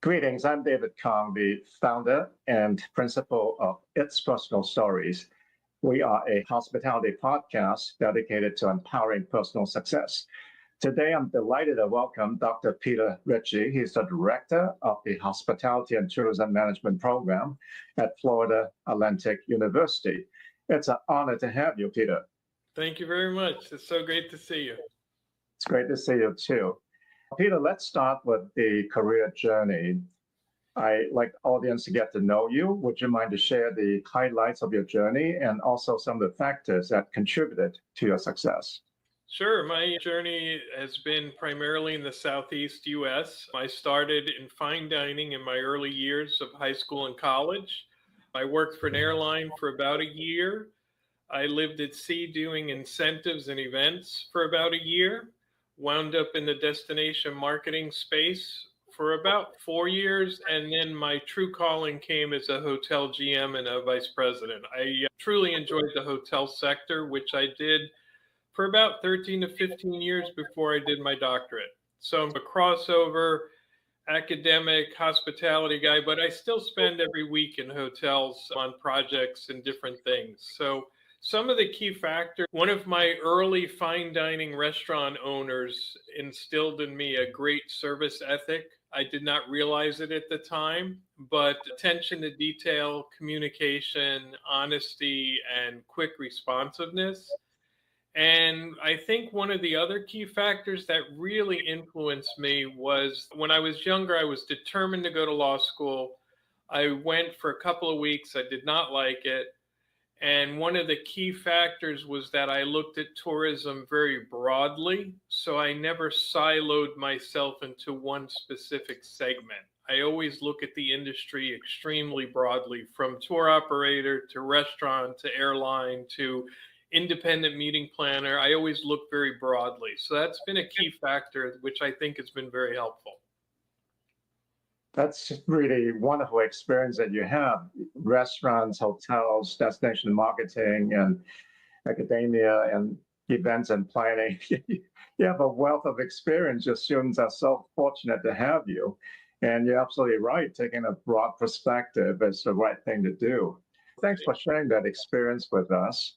Greetings, I'm David Kong, the founder and principal of It's Personal Stories. We are a hospitality podcast dedicated to empowering personal success. Today, I'm delighted to welcome Dr. Peter Ricci. He's the director of the Hospitality and Tourism Management Program at Florida Atlantic University. It's an honor to have you, Peter. Thank you very much. It's so great to see you. It's great to see you too. Peter, let's start with the career journey. I'd like the audience to get to know you. Would you mind to share the highlights of your journey and also some of the factors that contributed to your success? Sure. My journey has been primarily in the Southeast U.S. I started in fine dining in my early years of high school and college. I worked for an airline for about a year. I lived at sea doing incentives and events for about a year. Wound up in the destination marketing space for about 4 years, and then my true calling came as a hotel GM and a vice president. I truly enjoyed the hotel sector, which I did for about 13 to 15 years before I did my doctorate. So I'm a crossover academic hospitality guy, but I still spend every week in hotels on projects and different things. So some of the key factors, one of my early fine dining restaurant owners instilled in me a great service ethic. I did not realize it at the time, but attention to detail, communication, honesty, and quick responsiveness. And I think one of the other key factors that really influenced me was when I was younger, I was determined to go to law school. I went for a couple of weeks. I did not like it. And one of the key factors was that I looked at tourism very broadly. So I never siloed myself into one specific segment. I always look at the industry extremely broadly, from tour operator to restaurant to airline to independent meeting planner. I always look very broadly. So that's been a key factor, which I think has been very helpful. That's really wonderful experience that you have. Restaurants, hotels, destination marketing, and academia, and events and planning. You have a wealth of experience. Your students are so fortunate to have you. And you're absolutely right. Taking a broad perspective is the right thing to do. Thanks for sharing that experience with us.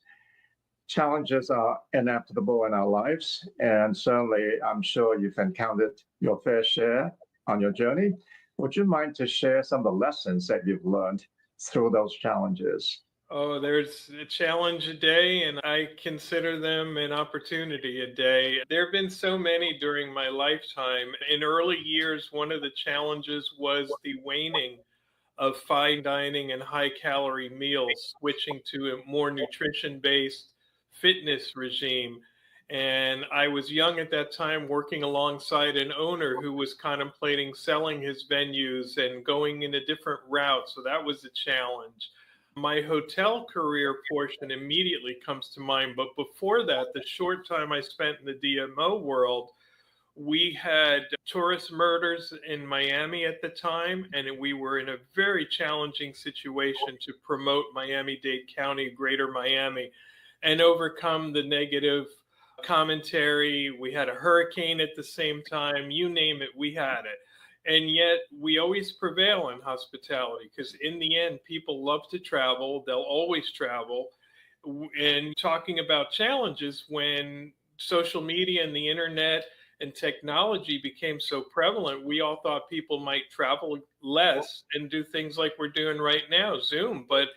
Challenges are inevitable in our lives. And certainly, I'm sure you've encountered your fair share on your journey. Would you mind to share some of the lessons that you've learned through those challenges? Oh, there's a challenge a day, and I consider them an opportunity a day. There have been so many during my lifetime. In early years, one of the challenges was the waning of fine dining and high-calorie meals, switching to a more nutrition-based fitness regime. And I was young at that time, working alongside an owner who was contemplating selling his venues and going in a different route. So that was a challenge. My hotel career portion immediately comes to mind. But before that, the short time I spent in the DMO world, we had tourist murders in Miami at the time, and we were in a very challenging situation to promote Miami-Dade County, Greater Miami, and overcome the negative commentary. We had a hurricane at the same time. You name it, we had it. And yet we always prevail in hospitality, because in the end, people love to travel. They'll always travel. And talking about challenges, when social media and the internet and technology became so prevalent, we all thought people might travel less and do things like we're doing right now, Zoom. But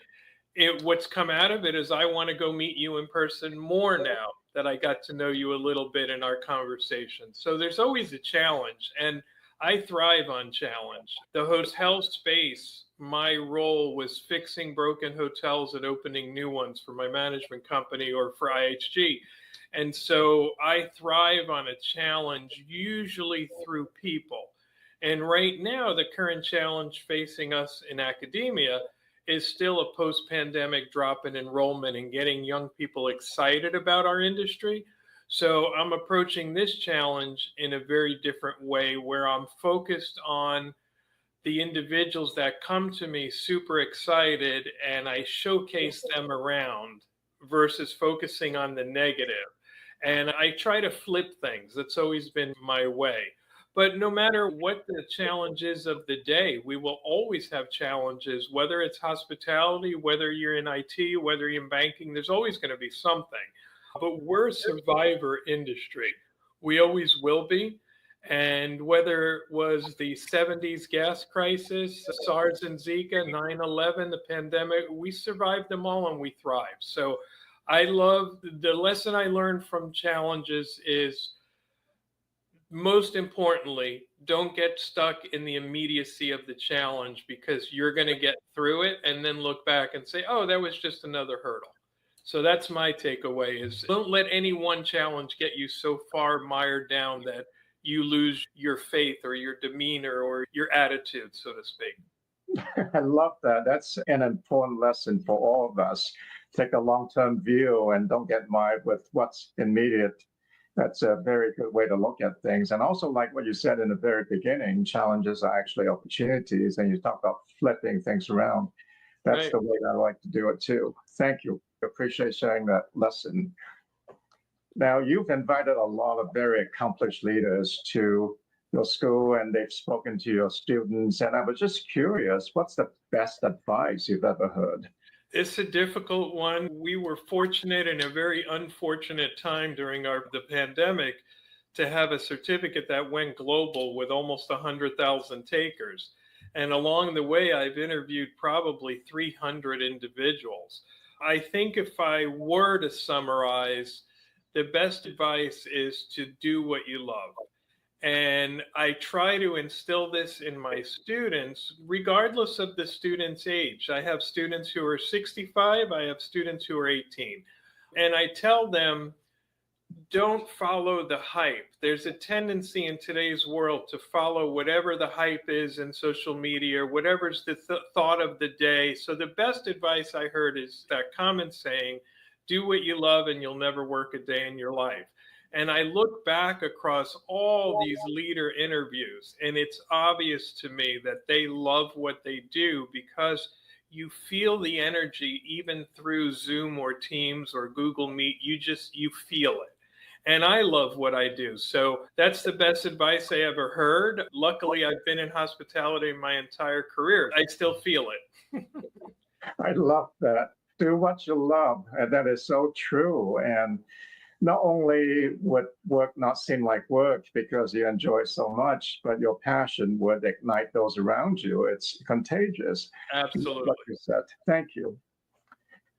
what's come out of it is I want to go meet you in person more now that I got to know you a little bit in our conversation. So there's always a challenge, and I thrive on challenge. The hotel space, my role was fixing broken hotels and opening new ones for my management company or for IHG. And so I thrive on a challenge, usually through people. And right now, the current challenge facing us in academia is still a post-pandemic drop in enrollment and getting young people excited about our industry. So I'm approaching this challenge in a very different way, where I'm focused on the individuals that come to me super excited, and I showcase them around versus focusing on the negative. And I try to flip things. That's always been my way. But no matter what the challenges of the day, we will always have challenges, whether it's hospitality, whether you're in IT, whether you're in banking, there's always going to be something. But we're a survivor industry. We always will be. And whether it was the 70s gas crisis, SARS and Zika, 9/11, the pandemic, we survived them all and we thrive. So I love the lesson I learned from challenges is most importantly, don't get stuck in the immediacy of the challenge because you're going to get through it and then look back and say, oh, that was just another hurdle. So that's my takeaway is don't let any one challenge get you so far mired down that you lose your faith or your demeanor or your attitude, so to speak. I love that. That's an important lesson for all of us. Take a long-term view and don't get mired with what's immediate. That's a very good way to look at things. And also, like what you said in the very beginning, challenges are actually opportunities. And you talk about flipping things around. That's Right. the way I like to do it too. Thank you. Appreciate sharing that lesson. Now, you've invited a lot of very accomplished leaders to your school and they've spoken to your students. And I was just curious, what's the best advice you've ever heard? It's a difficult one. We were fortunate in a very unfortunate time during the pandemic to have a certificate that went global with almost 100,000 takers. And along the way, I've interviewed probably 300 individuals. I think if I were to summarize, the best advice is to do what you love. And I try to instill this in my students, regardless of the student's age. I have students who are 65, I have students who are 18. And I tell them, don't follow the hype. There's a tendency in today's world to follow whatever the hype is in social media, whatever's the thought of the day. So the best advice I heard is that common saying, do what you love and you'll never work a day in your life. And I look back across all these leader interviews, and it's obvious to me that they love what they do because you feel the energy even through Zoom or Teams or Google Meet. You feel it. And I love what I do. So that's the best advice I ever heard. Luckily, I've been in hospitality my entire career. I still feel it. I love that. Do what you love. And that is so true. And not only would work not seem like work because you enjoy so much, but your passion would ignite those around you. It's contagious. Absolutely. Like you said. Thank you.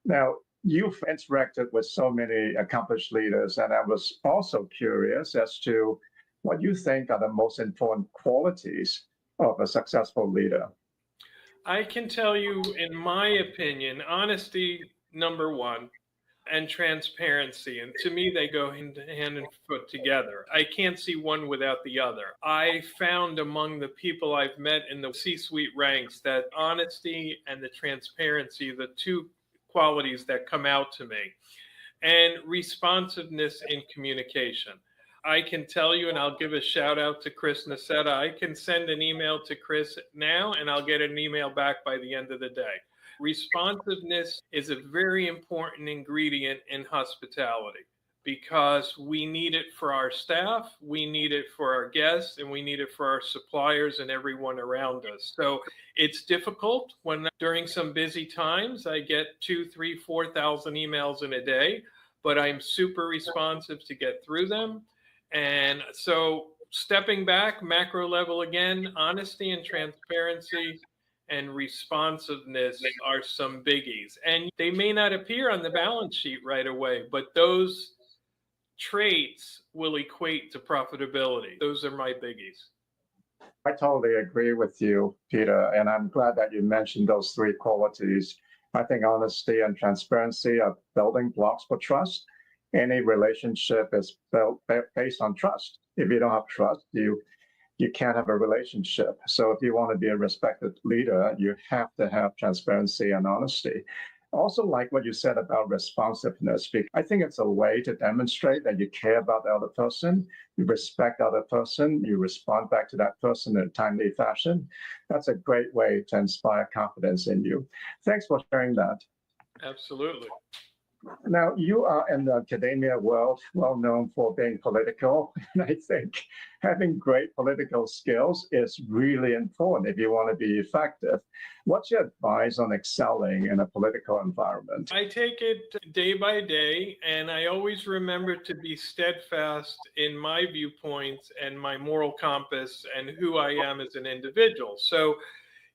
Now, you've interacted with so many accomplished leaders, and I was also curious as to what you think are the most important qualities of a successful leader. I can tell you, in my opinion, honesty, number one, and transparency. And to me, they go hand and foot together. I can't see one without the other. I found among the people I've met in the C-suite ranks that honesty and the transparency, the two qualities that come out to me, and responsiveness in communication. I can tell you, and I'll give a shout out to Chris Nacetta. I can send an email to Chris now, and I'll get an email back by the end of the day. Responsiveness is a very important ingredient in hospitality because we need it for our staff, we need it for our guests, and we need it for our suppliers and everyone around us. So it's difficult when during some busy times I get 2, 3, 4,000 emails in a day, but I'm super responsive to get through them. And so stepping back, macro level again, honesty and transparency and responsiveness are some biggies. And they may not appear on the balance sheet right away, but those traits will equate to profitability. Those are my biggies. I totally agree with you, Peter, and I'm glad that you mentioned those three qualities. I think honesty and transparency are building blocks for trust. Any relationship is built based on trust. If you don't have trust, you can't have a relationship. So if you want to be a respected leader, you have to have transparency and honesty. Also, like what you said about responsiveness, I think it's a way to demonstrate that you care about the other person, you respect the other person, you respond back to that person in a timely fashion. That's a great way to inspire confidence in you. Thanks for sharing that. Absolutely. Now, you are in the academia world, well known for being political. And I think having great political skills is really important if you want to be effective. What's your advice on excelling in a political environment? I take it day by day, and I always remember to be steadfast in my viewpoints and my moral compass and who I am as an individual. So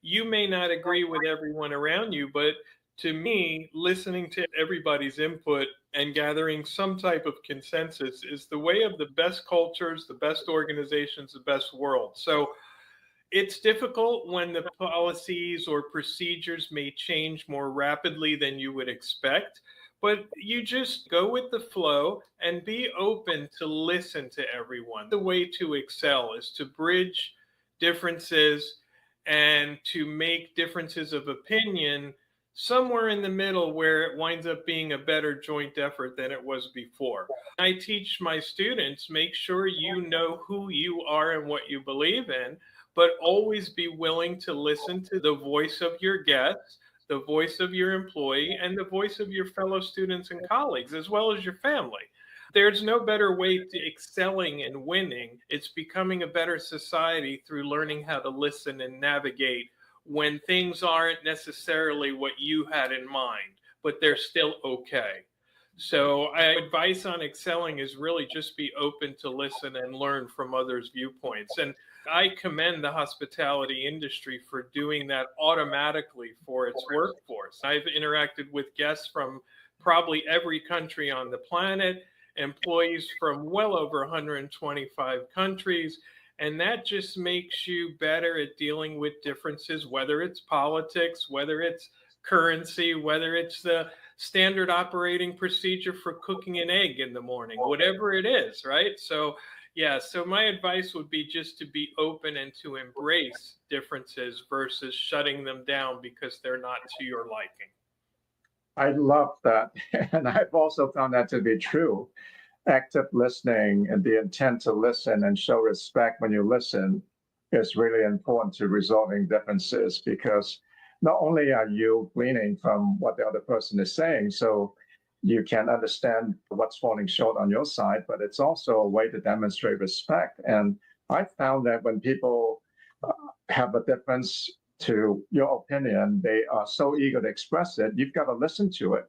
you may not agree with everyone around you, but to me, listening to everybody's input and gathering some type of consensus is the way of the best cultures, the best organizations, the best world. So it's difficult when the policies or procedures may change more rapidly than you would expect, but you just go with the flow and be open to listen to everyone. The way to excel is to bridge differences and to make differences of opinion somewhere in the middle where it winds up being a better joint effort than it was before. I teach my students, make sure you know who you are and what you believe in, but always be willing to listen to the voice of your guests, the voice of your employee, and the voice of your fellow students and colleagues, as well as your family. There's no better way to excelling and winning. It's becoming a better society through learning how to listen and navigate when things aren't necessarily what you had in mind, but they're still okay. So, advice on excelling is really just be open to listen and learn from others' viewpoints. And I commend the hospitality industry for doing that automatically for its workforce. I've interacted with guests from probably every country on the planet, employees from well over 125 countries. And that just makes you better at dealing with differences, whether it's politics, whether it's currency, whether it's the standard operating procedure for cooking an egg in the morning, whatever it is, right? So, yeah, so my advice would be just to be open and to embrace differences versus shutting them down because they're not to your liking. I love that. And I've also found that to be true. Active listening and the intent to listen and show respect when you listen is really important to resolving differences because not only are you gleaning from what the other person is saying, so you can understand what's falling short on your side, but it's also a way to demonstrate respect. And I found that when people have a difference to your opinion, they are so eager to express it, you've got to listen to it.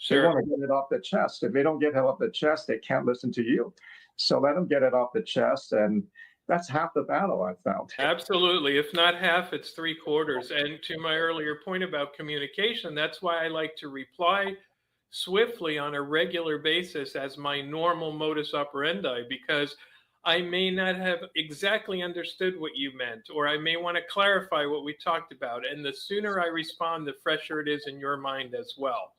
They Sure. want to get it off their chest. If they don't get it off their chest, they can't listen to you. So let them get it off the chest. And that's half the battle, I found. Absolutely. If not half, it's three quarters. And to my earlier point about communication, that's why I like to reply swiftly on a regular basis as my normal modus operandi, because I may not have exactly understood what you meant, or I may want to clarify what we talked about. And the sooner I respond, the fresher it is in your mind as well.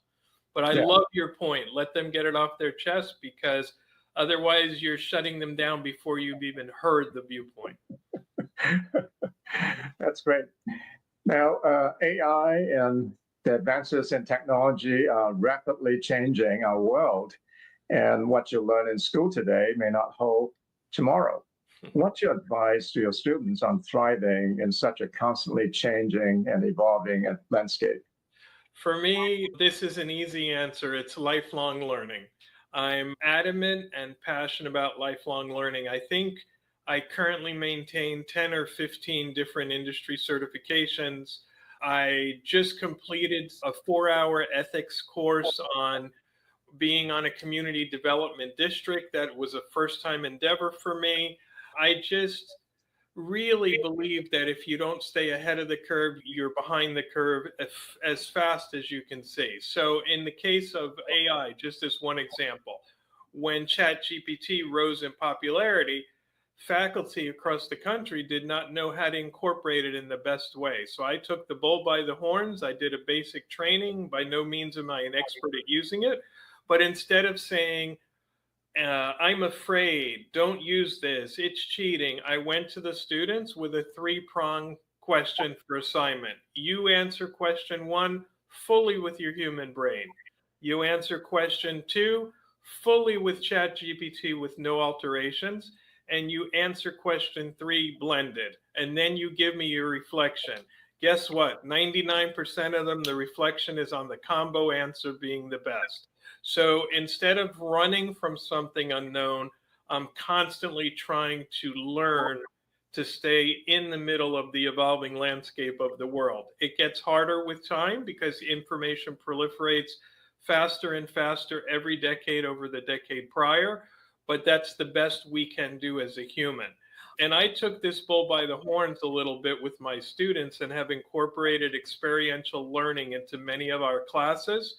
But I Yeah, love your point. Let them get it off their chest because otherwise you're shutting them down before you've even heard the viewpoint. that's great. Now, AI and the advances in technology are rapidly changing our world. And what you learn in school today may not hold tomorrow. What's your advice to your students on thriving in such a constantly changing and evolving landscape? For me, this is an easy answer. It's lifelong learning. I'm adamant and passionate about lifelong learning. I think I currently maintain 10 or 15 different industry certifications. I just completed a 4-hour ethics course on being on a community development district. That was a first time endeavor for me. I just really believe that if you don't stay ahead of the curve, you're behind the curve as fast as you can see. So, in the case of AI, just as one example, when ChatGPT rose in popularity, faculty across the country did not know how to incorporate it in the best way. So, I took the bull by the horns. I did a basic training. By no means am I an expert at using it. But instead of saying, I'm afraid, don't use this, it's cheating, I went to the students with a three-prong question for assignment. You answer question one fully with your human brain. You answer question two fully with ChatGPT with no alterations. And you answer question three blended. And then you give me your reflection. Guess what? 99% of them, the reflection is on the combo answer being the best. So instead of running from something unknown, I'm constantly trying to learn to stay in the middle of the evolving landscape of the world. It gets harder with time because information proliferates faster and faster every decade over the decade prior, but that's the best we can do as a human. And I took this bull by the horns a little bit with my students and have incorporated experiential learning into many of our classes,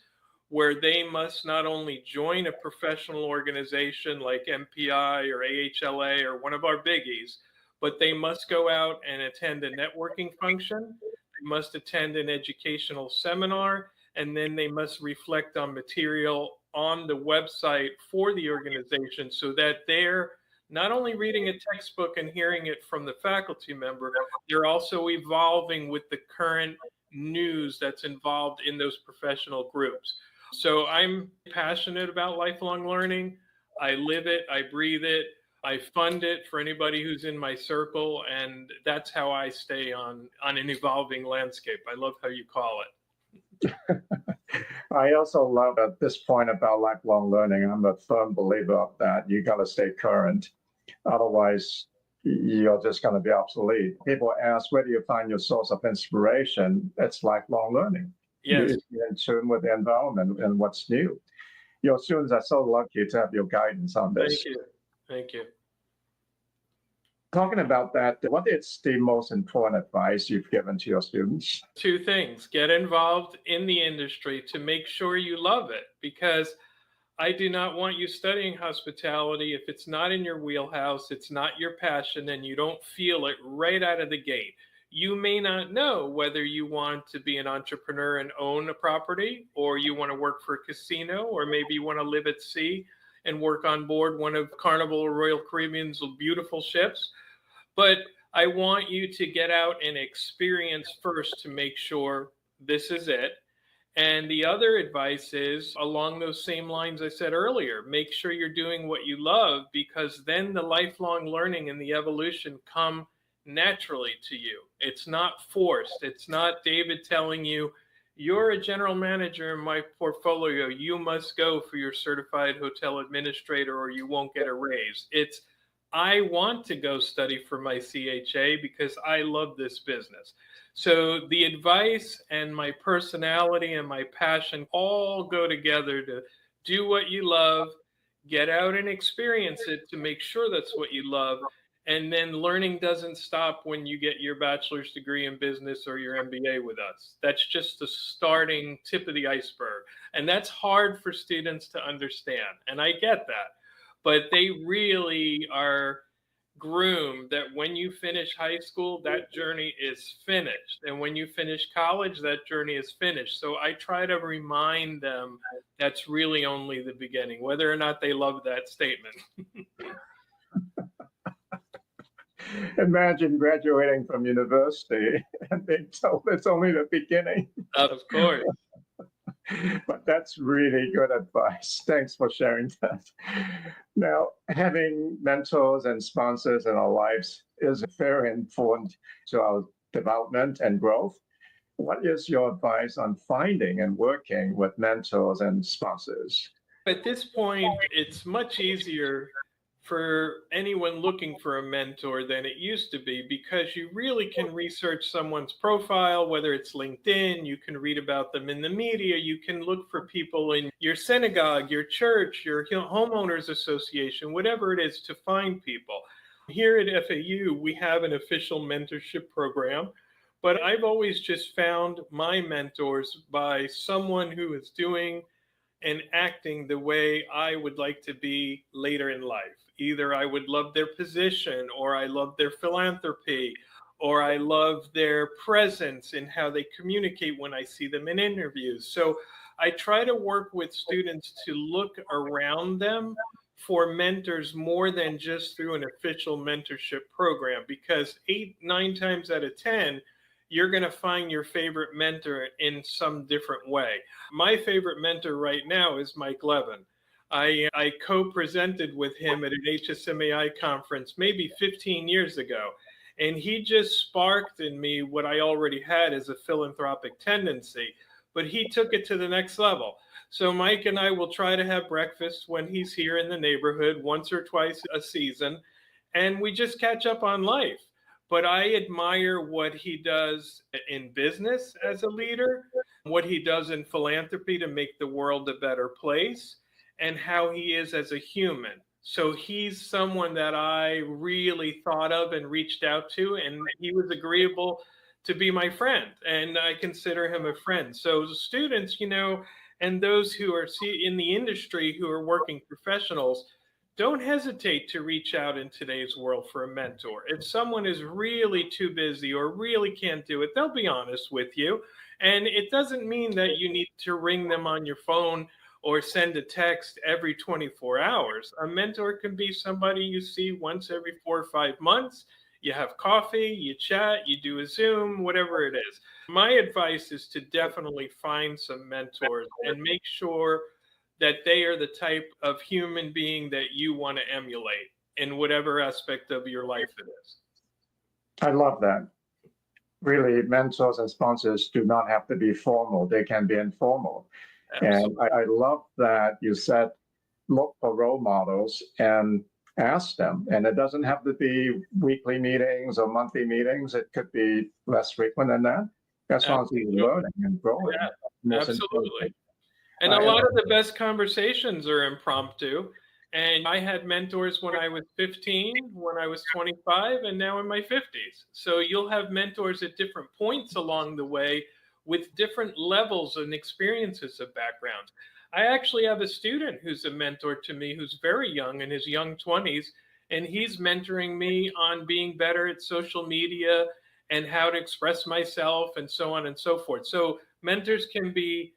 where they must not only join a professional organization like MPI or AHLA or one of our biggies, but they must go out and attend a networking function. They must attend an educational seminar, and then they must reflect on material on the website for the organization so that they're not only reading a textbook and hearing it from the faculty member, they're also evolving with the current news that's involved in those professional groups. So I'm passionate about lifelong learning. I live it, I breathe it, I fund it for anybody who's in my circle, and that's how I stay on an evolving landscape. I love how you call it. I also love at this point about lifelong learning. I'm a firm believer of that. You got to stay current. Otherwise, you're just going to be obsolete. People ask, where do you find your source of inspiration? It's lifelong learning. Yes. You're in tune with the environment and what's new. Your students are so lucky to have your guidance on this. Thank you. Thank you. Talking about that, what is the most important advice you've given to your students? Two things. Get involved in the industry to make sure you love it, because I do not want you studying hospitality if it's not in your wheelhouse, it's not your passion, and you don't feel it right out of the gate. You may not know whether you want to be an entrepreneur and own a property, or you want to work for a casino, or maybe you want to live at sea and work on board one of Carnival or Royal Caribbean's beautiful ships. But I want you to get out and experience first to make sure this is it. And the other advice is along those same lines I said earlier. Make sure you're doing what you love, because then the lifelong learning and the evolution come naturally to you. It's not forced. It's not David telling you, you're a general manager in my portfolio, you must go for your certified hotel administrator or you won't get a raise. It's, I want to go study for my CHA because I love this business. So the advice and my personality and my passion all go together to do what you love, get out and experience it to make sure that's what you love. And then learning doesn't stop when you get your bachelor's degree in business or your MBA with us. That's just the starting tip of the iceberg. And that's hard for students to understand. And I get that. But they really are groomed that when you finish high school, that journey is finished. And when you finish college, that journey is finished. So I try to remind them that's really only the beginning, whether or not they love that statement. Imagine graduating from university and being told it's only the beginning. Of course. But that's really good advice. Thanks for sharing that. Now, having mentors and sponsors in our lives is very important to our development and growth. What is your advice on finding and working with mentors and sponsors? At this point, it's much easier for anyone looking for a mentor than it used to be, because you really can research someone's profile, whether it's LinkedIn, you can read about them in the media, you can look for people in your synagogue, your church, your homeowners association, whatever it is, to find people. Here at FAU, we have an official mentorship program, but I've always just found my mentors by someone who is doing and acting the way I would like to be later in life. Either I would love their position, or I love their philanthropy, or I love their presence in how they communicate when I see them in interviews. So I try to work with students to look around them for mentors more than just through an official mentorship program, because 8, 9 times out of 10, you're going to find your favorite mentor in some different way. My favorite mentor right now is Mike Levin. I co-presented with him at an HSMAI conference maybe 15 years ago, and he just sparked in me what I already had as a philanthropic tendency. but he took it to the next level. So Mike and I will try to have breakfast when he's here in the neighborhood once or twice a season, and we just catch up on life. But I admire what he does in business as a leader, what he does in philanthropy to make the world a better place, and how he is as a human. So he's someone that I really thought of and reached out to, and he was agreeable to be my friend, and I consider him a friend. So students, and those who are in the industry who are working professionals, don't hesitate to reach out in today's world for a mentor. If someone is really too busy or really can't do it, they'll be honest with you. And it doesn't mean that you need to ring them on your phone or send a text every 24 hours. A mentor can be somebody you see once every 4 or 5 months. You have coffee, you chat, you do a Zoom, whatever it is. My advice is to definitely find some mentors and make sure that they are the type of human being that you want to emulate in whatever aspect of your life it is. I love that. Really, mentors and sponsors do not have to be formal. They can be informal. Absolutely. And I love that you said, look for role models and ask them. And it doesn't have to be weekly meetings or monthly meetings. It could be less frequent than that, as long as you're learning and growing. Yeah, absolutely. And a lot of the best conversations are impromptu. And I had mentors when I was 15, when I was 25, and now in my 50s. So you'll have mentors at different points along the way with different levels and experiences of background. I actually have a student who's a mentor to me who's very young, in his young 20s, and he's mentoring me on being better at social media and how to express myself and so on and so forth. So mentors can be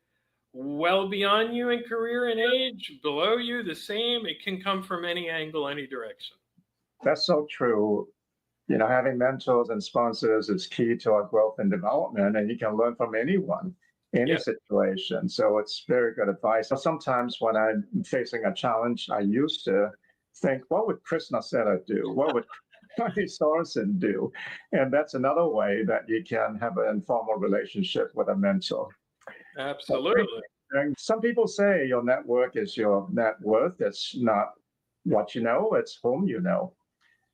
well beyond you in career and age, below you, the same. It can come from any angle, any direction. That's so true. Having mentors and sponsors is key to our growth and development, and you can learn from anyone, any situation. So it's very good advice. So sometimes when I'm facing a challenge, I used to think, what would Chris Nacetta do? What would Tony Sorensen do? And that's another way that you can have an informal relationship with a mentor. Absolutely. And some people say your network is your net worth. It's not what you know, it's whom you know.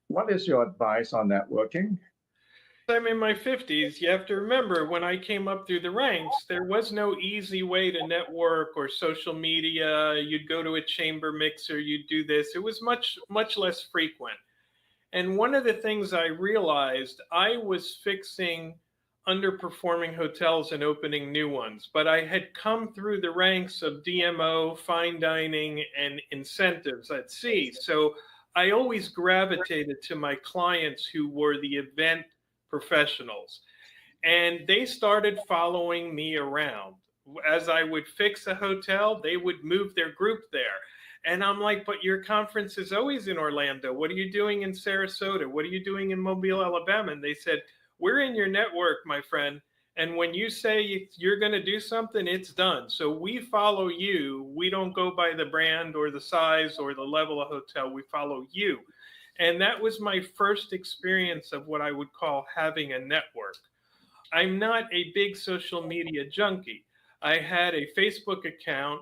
What is your advice on networking? I'm in my 50s. You have to remember, when I came up through the ranks, there was no easy way to network or social media. You'd go to a chamber mixer, you'd do this. It was much, much less frequent. And one of the things I realized, I was fixing underperforming hotels and opening new ones, but I had come through the ranks of DMO, fine dining, and incentives at sea. So I always gravitated to my clients who were the event professionals, and they started following me around. As I would fix a hotel, they would move their group there. And I'm like, but your conference is always in Orlando. What are you doing in Sarasota? What are you doing in Mobile, Alabama? And they said, we're in your network, my friend. And when you say you're going to do something, it's done. So we follow you. We don't go by the brand or the size or the level of hotel. We follow you. And that was my first experience of what I would call having a network. I'm not a big social media junkie. I had a Facebook account,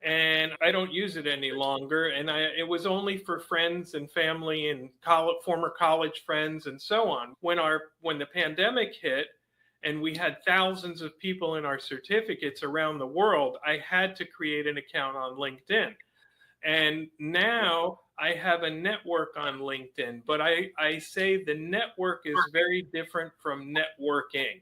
and I don't use it any longer. And it was only for friends and family and former college friends and so on. When the pandemic hit and we had thousands of people in our certificates around the world, I had to create an account on LinkedIn. And now I have a network on LinkedIn, but I say the network is very different from networking.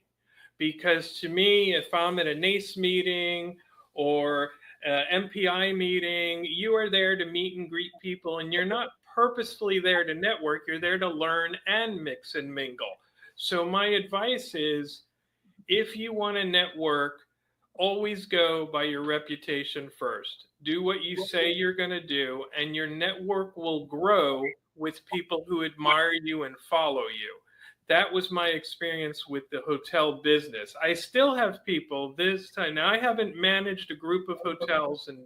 Because to me, if I'm at a NACE meeting or MPI meeting, you are there to meet and greet people, and you're not purposefully there to network. You're there to learn and mix and mingle. So my advice is, if you want to network, always go by your reputation first. Do what you say you're going to do, and your network will grow with people who admire you and follow you. That was my experience with the hotel business. I still have people this time. Now, I haven't managed a group of hotels in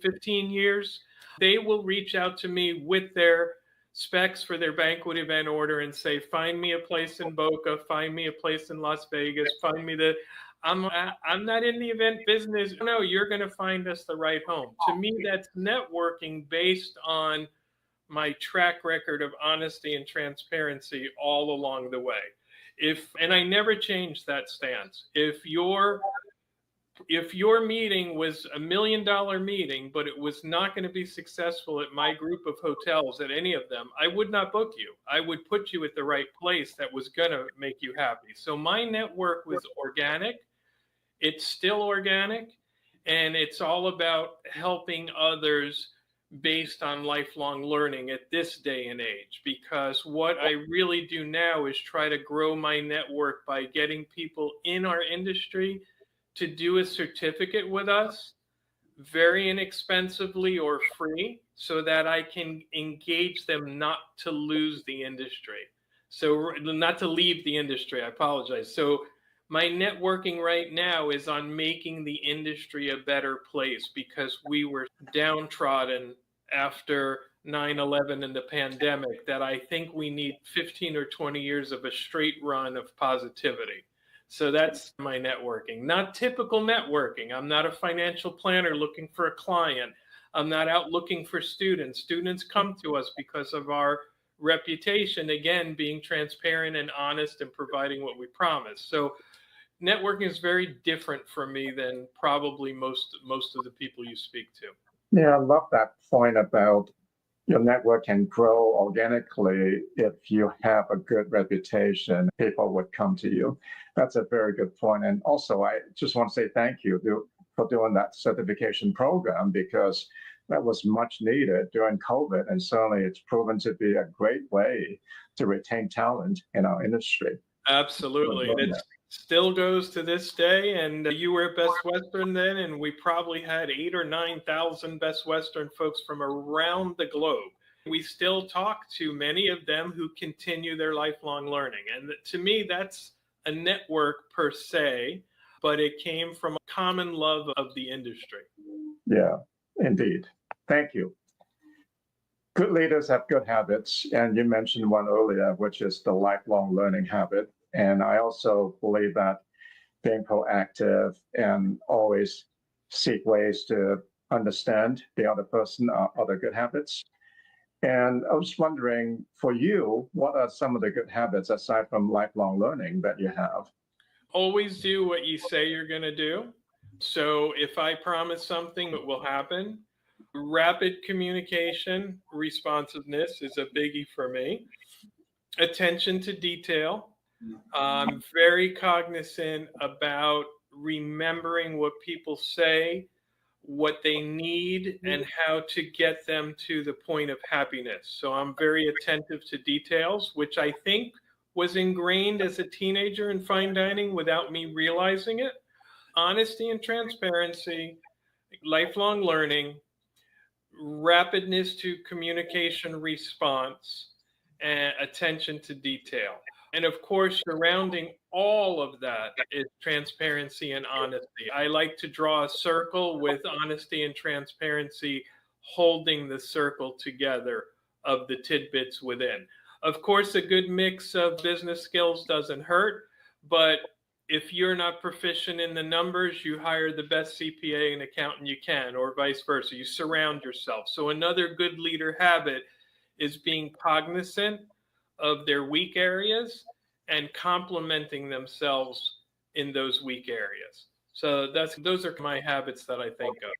15 years. They will reach out to me with their specs for their banquet event order and say, find me a place in Boca, find me a place in Las Vegas, find me the, I'm not in the event business. No, you're going to find us the right home. To me, that's networking based on my track record of honesty and transparency all along the way. And I never changed that stance. If your meeting was $1 million meeting, but it was not going to be successful at my group of hotels, at any of them, I would not book you. I would put you at the right place that was going to make you happy. So my network was organic. It's still organic, and it's all about helping others based on lifelong learning at this day and age. Because what I really do now is try to grow my network by getting people in our industry to do a certificate with us very inexpensively or free, so that I can engage them not to lose the industry. So not to leave the industry, I apologize. So my networking right now is on making the industry a better place, because we were downtrodden after 9/11 and the pandemic, that I think we need 15 or 20 years of a straight run of positivity. So that's my networking. Not typical networking. I'm not a financial planner looking for a client. I'm not out looking for students. Students come to us because of our reputation, again, being transparent and honest and providing what we promise. So networking is very different for me than probably most of the people you speak to. Yeah, I love that point about your network can grow organically if you have a good reputation. People would come to you. That's a very good point. And also, I just want to say thank you for doing that certification program, because that was much needed during COVID. And certainly it's proven to be a great way to retain talent in our industry. Absolutely. And it still goes to this day. And you were at Best Western then, and we probably had 8,000 or 9,000 Best Western folks from around the globe. We still talk to many of them who continue their lifelong learning. And to me, that's a network per se, but it came from a common love of the industry. Yeah, indeed. Thank you. Good leaders have good habits, and you mentioned one earlier, which is the lifelong learning habit. And I also believe that being proactive and always seek ways to understand the other person are other good habits. And I was wondering, for you, what are some of the good habits aside from lifelong learning that you have? Always do what you say you're going to do. So if I promise something, it will happen. Rapid communication, responsiveness is a biggie for me. Attention to detail. I'm very cognizant about remembering what people say, what they need, and how to get them to the point of happiness. So I'm very attentive to details, which I think was ingrained as a teenager in fine dining without me realizing it. Honesty and transparency, lifelong learning, rapidness to communication response, and attention to detail. And of course, surrounding all of that is transparency and honesty. I like to draw a circle with honesty and transparency holding the circle together of the tidbits within. Of course, a good mix of business skills doesn't hurt, but if you're not proficient in the numbers, you hire the best CPA and accountant you can, or vice versa. You surround yourself. So another good leader habit is being cognizant of their weak areas and complementing themselves in those weak areas. So those are my habits that I think of.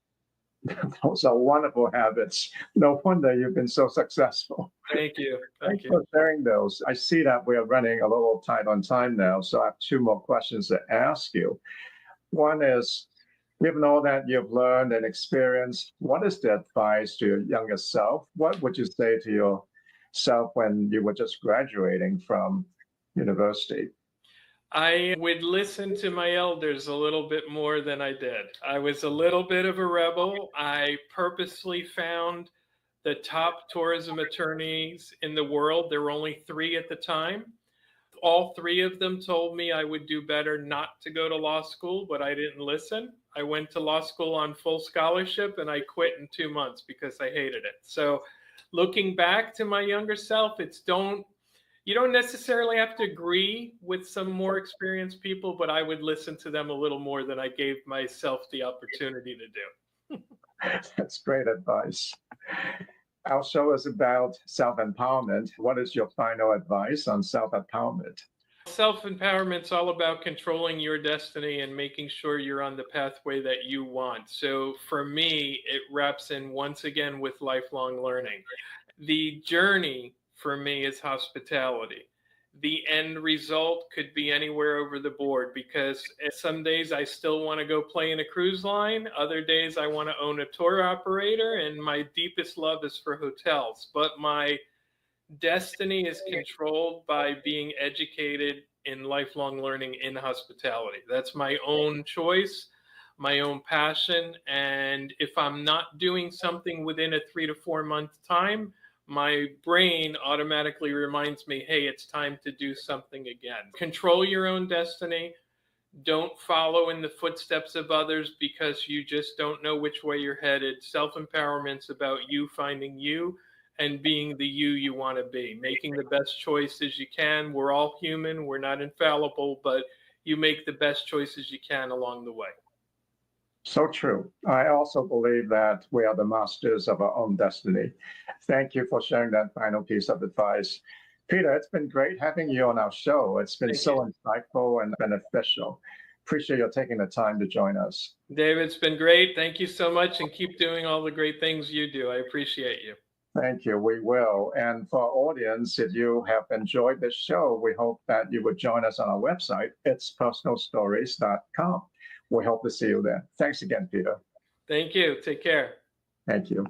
Those are wonderful habits. No wonder you've been so successful. Thank you. Thanks for sharing those. I see that we are running a little tight on time now, so I have two more questions to ask you. One is, given all that you've learned and experienced, what is the advice to your younger self? What would you say to yourself when you were just graduating from university? I would listen to my elders a little bit more than I did. I was a little bit of a rebel. I purposely found the top tourism attorneys in the world. There were only 3 at the time. All 3 of them told me I would do better not to go to law school, but I didn't listen. I went to law school on full scholarship and I quit in 2 months because I hated it. So looking back to my younger self, you don't necessarily have to agree with some more experienced people, but I would listen to them a little more than I gave myself the opportunity to do. That's great advice. Our show is about self-empowerment. What is your final advice on self-empowerment? Self-empowerment's all about controlling your destiny and making sure you're on the pathway that you want. So for me, it wraps in once again with lifelong learning. The journey for me is hospitality. The end result could be anywhere over the board, because some days I still want to go play in a cruise line. Other days I want to own a tour operator, and my deepest love is for hotels. But my destiny is controlled by being educated in lifelong learning in hospitality. That's my own choice, my own passion. And if I'm not doing something within a 3 to 4 month time, my brain automatically reminds me, hey, it's time to do something again. Control your own destiny. Don't follow in the footsteps of others, because you just don't know which way you're headed. Self-empowerment's about you finding you and being the you want to be, making the best choices you can. We're all human. We're not infallible, but you make the best choices you can along the way. So true. I also believe that we are the masters of our own destiny. Thank you for sharing that final piece of advice. Peter, it's been great having you on our show. It's been so insightful and beneficial. Appreciate you taking the time to join us. David, it's been great. Thank you so much, and keep doing all the great things you do. I appreciate you. Thank you. We will. And for our audience, if you have enjoyed this show, we hope that you would join us on our website. It's personalstories.com. We hope to see you there. Thanks again, Peter. Thank you. Take care. Thank you.